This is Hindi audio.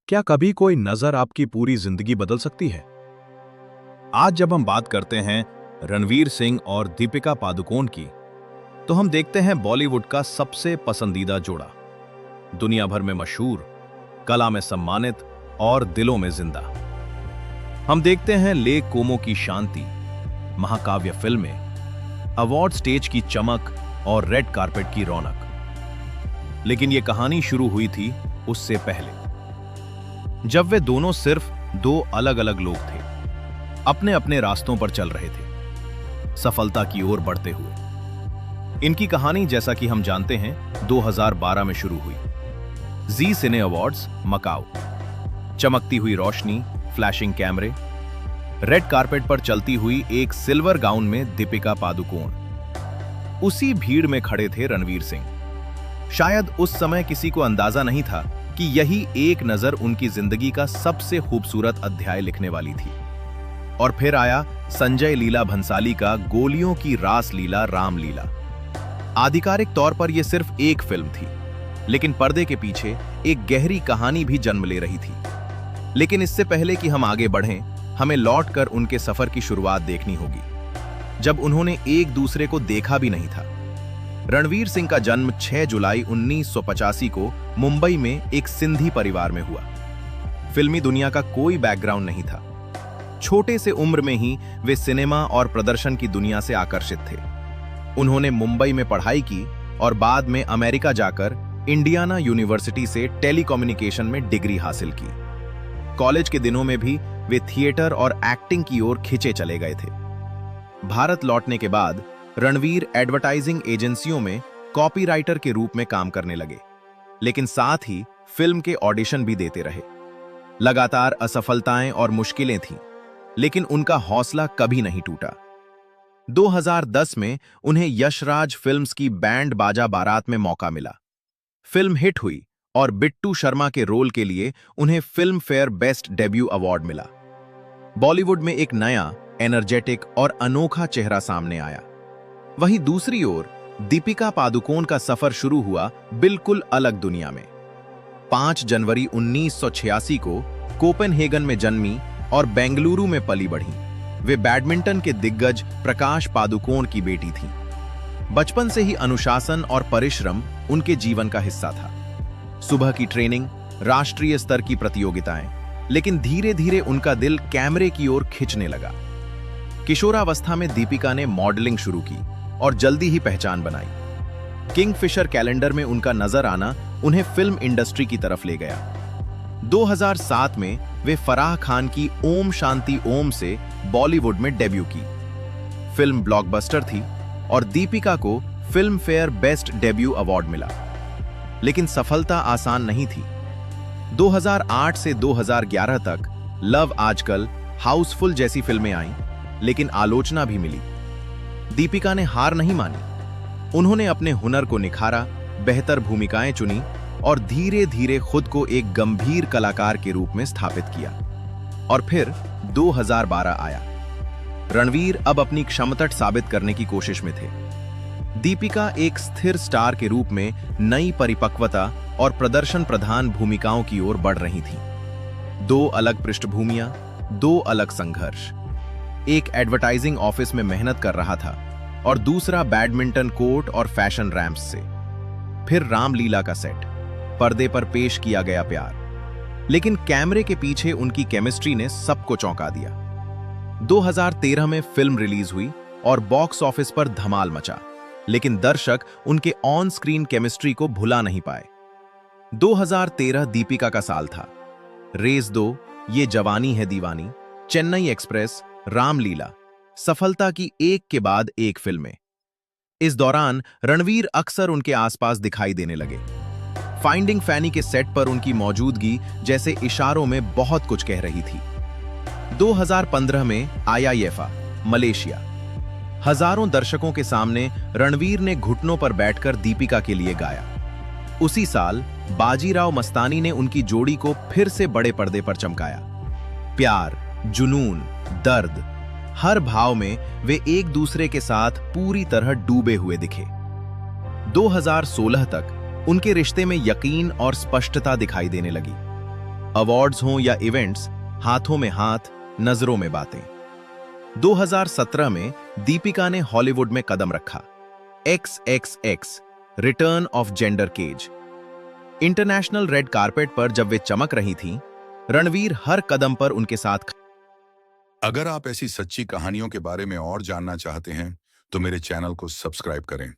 क्या कभी कोई नजर आपकी पूरी जिंदगी बदल सकती है? आज जब हम बात करते हैं रणवीर सिंह और दीपिका पादुकोण की, तो हम देखते हैं बॉलीवुड का सबसे पसंदीदा जोड़ा, दुनिया भर में मशहूर, कला में सम्मानित और दिलों में जिंदा। हम देखते हैं लेक कोमो की शांति, महाकाव्य फिल्में, अवार्ड स्टेज की चमक और रेड कारपेट की रौनक। लेकिन यह कहानी शुरू हुई थी उससे पहले, जब वे दोनों सिर्फ दो अलग अलग लोग थे, अपने अपने रास्तों पर चल रहे थे, सफलता की ओर बढ़ते हुए। इनकी कहानी, जैसा कि हम जानते हैं, 2012 में शुरू हुई। जी सिने अवार्ड्स, मकाओ। चमकती हुई रोशनी, फ्लैशिंग कैमरे, रेड कारपेट पर चलती हुई एक सिल्वर गाउन में दीपिका पादुकोण। उसी भीड़ में खड़े थे रणवीर सिंह। शायद उस समय किसी को अंदाजा नहीं था कि यही एक नजर उनकी जिंदगी का सबसे खूबसूरत अध्याय लिखने वाली थी। और फिर आया संजय लीला भंसाली का गोलियों की रास लीला, रामलीला। आधिकारिक तौर पर यह सिर्फ एक फिल्म थी, लेकिन पर्दे के पीछे एक गहरी कहानी भी जन्म ले रही थी। लेकिन इससे पहले कि हम आगे बढ़ें, हमें लौटकर उनके सफर की शुरुआत देखनी होगी, जब उन्होंने एक दूसरे को देखा भी नहीं था। रणवीर सिंह का जन्म 6 जुलाई 1985 को मुंबई में एक सिंधी परिवार में हुआ। फिल्मी दुनिया का कोई बैकग्राउंड नहीं था। छोटे से उम्र में ही वे सिनेमा और प्रदर्शन की दुनिया से आकर्षित थे। उन्होंने मुंबई में पढ़ाई की और बाद में अमेरिका जाकर इंडियाना यूनिवर्सिटी से टेलीकम्युनिकेशन में डिग्री हासिल की। कॉलेज के दिनों में भी वे थिएटर और एक्टिंग की ओर खिंचे चले गए थे। भारत लौटने के बाद रणवीर एडवर्टाइजिंग एजेंसियों में कॉपीराइटर के रूप में काम करने लगे, लेकिन साथ ही फिल्म के ऑडिशन भी देते रहे। लगातार असफलताएं और मुश्किलें थीं, लेकिन उनका हौसला कभी नहीं टूटा। 2010 में उन्हें यशराज फिल्म्स की बैंड बाजा बारात में मौका मिला। फिल्म हिट हुई और बिट्टू शर्मा के रोल के लिए उन्हें film fair best debut award मिला। बॉलीवुड में एक नया, एनर्जेटिक और अनोखा चेहरा सामने आया। वहीं दूसरी ओर दीपिका पादुकोण का सफर शुरू हुआ बिल्कुल अलग दुनिया में। 5 जनवरी 1986 को कोपेनहेगन में जन्मी और बेंगलुरु में पली बढ़ी। वे बैडमिंटन के दिग्गज प्रकाश पादुकोण की बेटी थीं। बचपन से ही अनुशासन और परिश्रम उनके जीवन का हिस्सा था। सुबह की ट्रेनिंग, राष्ट्रीय स्तर की प्रतियोगिताएं, लेकिन धीरे धीरे उनका दिल कैमरे की ओर खिंचने लगा। किशोरावस्था में दीपिका ने मॉडलिंग शुरू की और जल्दी ही पहचान बनाई। किंगफिशर कैलेंडर में उनका नजर आना उन्हें फिल्म इंडस्ट्री की तरफ ले गया। 2007 में वे फराह खान की ओम शांति ओम से बॉलीवुड में डेब्यू की। फिल्म ब्लॉकबस्टर थी और दीपिका को film fair best debut award मिला। लेकिन सफलता आसान नहीं थी। 2008 से 2011 तक लव आजकल, हाउसफुल जैसी फिल्में आईं, लेकिन आलोचना भी मिली। दीपिका ने हार नहीं मानी। उन्होंने अपने हुनर को निखारा, बेहतर भूमिकाएं चुनी और धीरे धीरे खुद को एक गंभीर कलाकार के रूप में स्थापित किया। और फिर 2012 आया। रणवीर अब अपनी क्षमता साबित करने की कोशिश में थे। दीपिका एक स्थिर स्टार के रूप में नई परिपक्वता और प्रदर्शन प्रधान भूमिकाओं की ओर बढ़ रही थीं। 2 अलग पृष्ठभूमियां, 2 अलग संघर्ष। एक एडवर्टाइजिंग ऑफिस में मेहनत कर रहा था और दूसरा बैडमिंटन कोर्ट और फैशन रैंप्स से। फिर रामलीला का सेट, पर्दे पर पेश किया गया प्यार, लेकिन कैमरे के पीछे उनकी केमिस्ट्री ने सबको चौंका दिया। 2013 में फिल्म रिलीज हुई और बॉक्स ऑफिस पर धमाल मचा, लेकिन दर्शक उनके ऑन स्क्रीन केमिस्ट्री को भुला नहीं पाए। 2013 दीपिका का साल था। रेस 2, ये जवानी है दीवानी, चेन्नई एक्सप्रेस, रामलीला, सफलता की एक के बाद एक फिल्में। इस दौरान रणवीर अक्सर उनके आसपास दिखाई देने लगे। फाइंडिंग फैनी के सेट पर उनकी मौजूदगी जैसे इशारों में बहुत कुछ कह रही थी। 2015 में आईआईएफए, मलेशिया। हजारों दर्शकों के सामने रणवीर ने घुटनों पर बैठकर दीपिका के लिए गाया। उसी साल बाजीराव मस्तानी ने उनकी जोड़ी को फिर से बड़े पर्दे पर चमकाया। प्यार, जुनून, दर्द, हर भाव में वे एक दूसरे के साथ पूरी तरह डूबे हुए दिखे। 2016 तक उनके रिश्ते में यकीन और स्पष्टता दिखाई देने लगी। अवार्ड्स हों या इवेंट्स, हाथों में हाथ, नजरों में बातें। 2017 में दीपिका ने हॉलीवुड में कदम रखा। XXX return of gender cage. International red carpet पर जब वे चमक रही थीं, रणवीर हर कदम पर उनके साथ। अगर आप ऐसी सच्ची कहानियों के बारे में और जानना चाहते हैं तो मेरे चैनल को सब्सक्राइब करें।